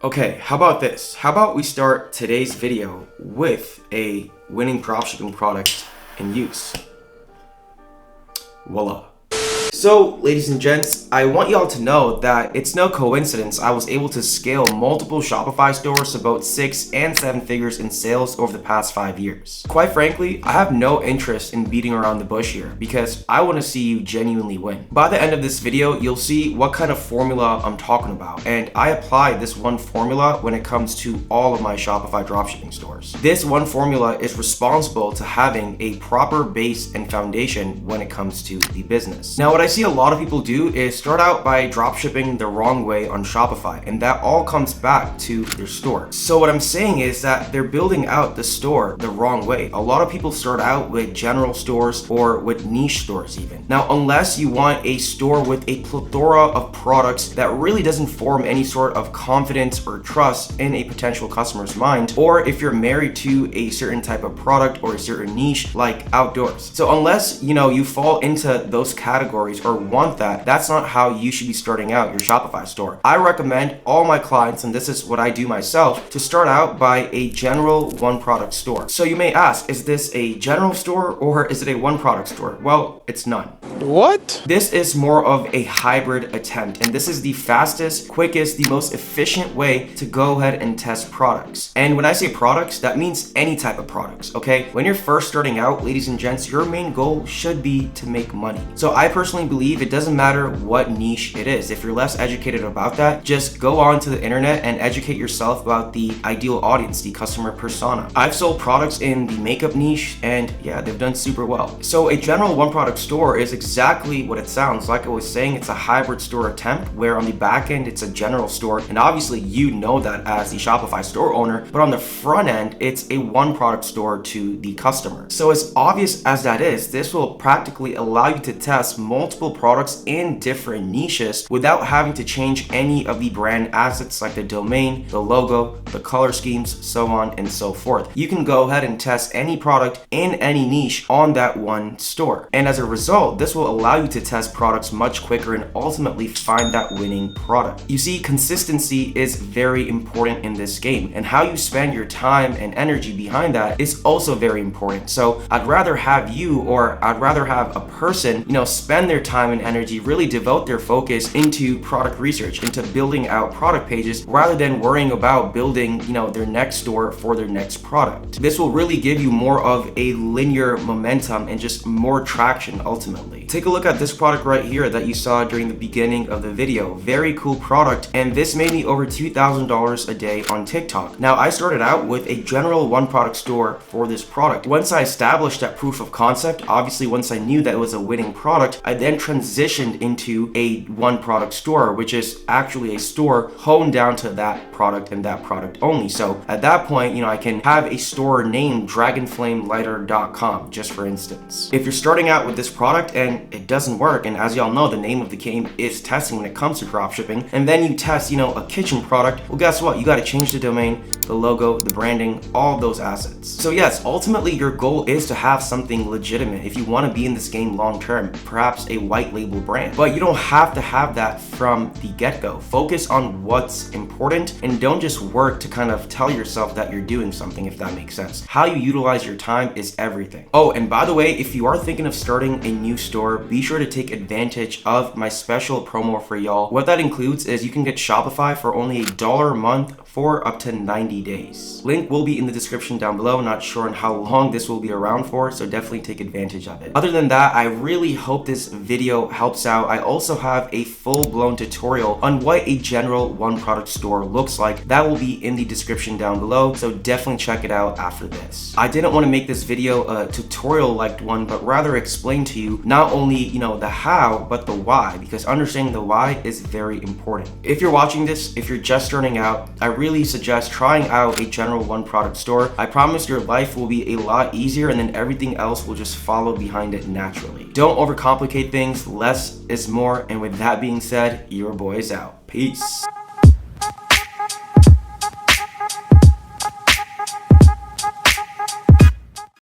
Okay, how about this? How about we start today's video with a winning dropshipping product in use? Voila. So, ladies and gents, I want y'all to know that it's no coincidence I was able to scale multiple Shopify stores to about 6 and 7 figures in sales over the past 5 years. Quite frankly, I have no interest in beating around the bush here because I want to see you genuinely win. By the end of this video, you'll see what kind of formula I'm talking about, and I apply this one formula when it comes to all of my Shopify dropshipping stores. This one formula is responsible to having a proper base and foundation when it comes to the business. Now, what I see a lot of people do is start out by dropshipping the wrong way on Shopify, and that all comes back to their store. So what I'm saying is that they're building out the store the wrong way. A lot of people start out with general stores or with niche stores even. Now, unless you want a store with a plethora of products that really doesn't form any sort of confidence or trust in a potential customer's mind, or if you're married to a certain type of product or a certain niche like outdoors. So unless you fall into those categories or want that, that's not how you should be starting out your Shopify store. I recommend all my clients, and this is what I do myself, to start out by a general one product store. So you may ask, is this a general store or is it a one product store? Well, it's none. What? This is more of a hybrid attempt, and this is the fastest, quickest, the most efficient way to go ahead and test products. And when I say products, that means any type of products, okay? When you're first starting out, ladies and gents, your main goal should be to make money. So I personally believe it doesn't matter what niche it is. If you're less educated about that, just go on to the internet and educate yourself about the ideal audience, the customer persona. I've sold products in the makeup niche, and yeah, they've done super well. So a general one product store is exactly what it sounds like. I was saying, it's a hybrid store attempt where on the back end it's a general store, and obviously you know that as the Shopify store owner, but on the front end it's a one product store to the customer. So as obvious as that is, this will practically allow you to test multiple products in different niches without having to change any of the brand assets like the domain, the logo, the color schemes, so on and so forth. You can go ahead and test any product in any niche on that one store. And as a result, this will allow you to test products much quicker and ultimately find that winning product. You see, consistency is very important in this game, and how you spend your time and energy behind that is also very important. So I'd rather have a person, spend their time and energy, really devote their focus into product research, into building out product pages, rather than worrying about building, their next store for their next product. This will really give you more of a linear momentum and just more traction ultimately. Take a look at this product right here that you saw during the beginning of the video. Very cool product, and this made me over $2,000 a day on TikTok. Now, I started out with a general one product store for this product. Once I established that proof of concept, obviously once I knew that it was a winning product, I then transitioned into a one product store, which is actually a store honed down to that product and that product only. So at that point, I can have a store named dragonflamelighter.com, just for instance. If you're starting out with this product and it doesn't work, and as y'all know, the name of the game is testing when it comes to dropshipping, and then you test, a kitchen product, well, guess what? You got to change the domain, the logo, the branding, all those assets. So yes, ultimately your goal is to have something legitimate if you want to be in this game long term, perhaps a white label brand. But you don't have to have that from the get-go. Focus on what's important and don't just work to kind of tell yourself that you're doing something, if that makes sense. How you utilize your time is everything. Oh, and by the way, if you are thinking of starting a new store, be sure to take advantage of my special promo for y'all. What that includes is you can get Shopify for only $1 a month for up to 90 days. Link will be in the description down below. Not sure on how long this will be around for, so definitely take advantage of it. Other than that, I really hope this video helps out. I also have a full-blown tutorial on what a general one product store looks like. That will be in the description down below, so definitely check it out after this. I didn't want to make this video a tutorial-like one, but rather explain to you not only, the how, but the why, because understanding the why is very important. If you're watching this, if you're just starting out, I really suggest trying out a general one product store. I promise your life will be a lot easier, and then everything else will just follow behind it naturally. Don't overcomplicate things. Less is more. And with that being said, your boy is out. Peace.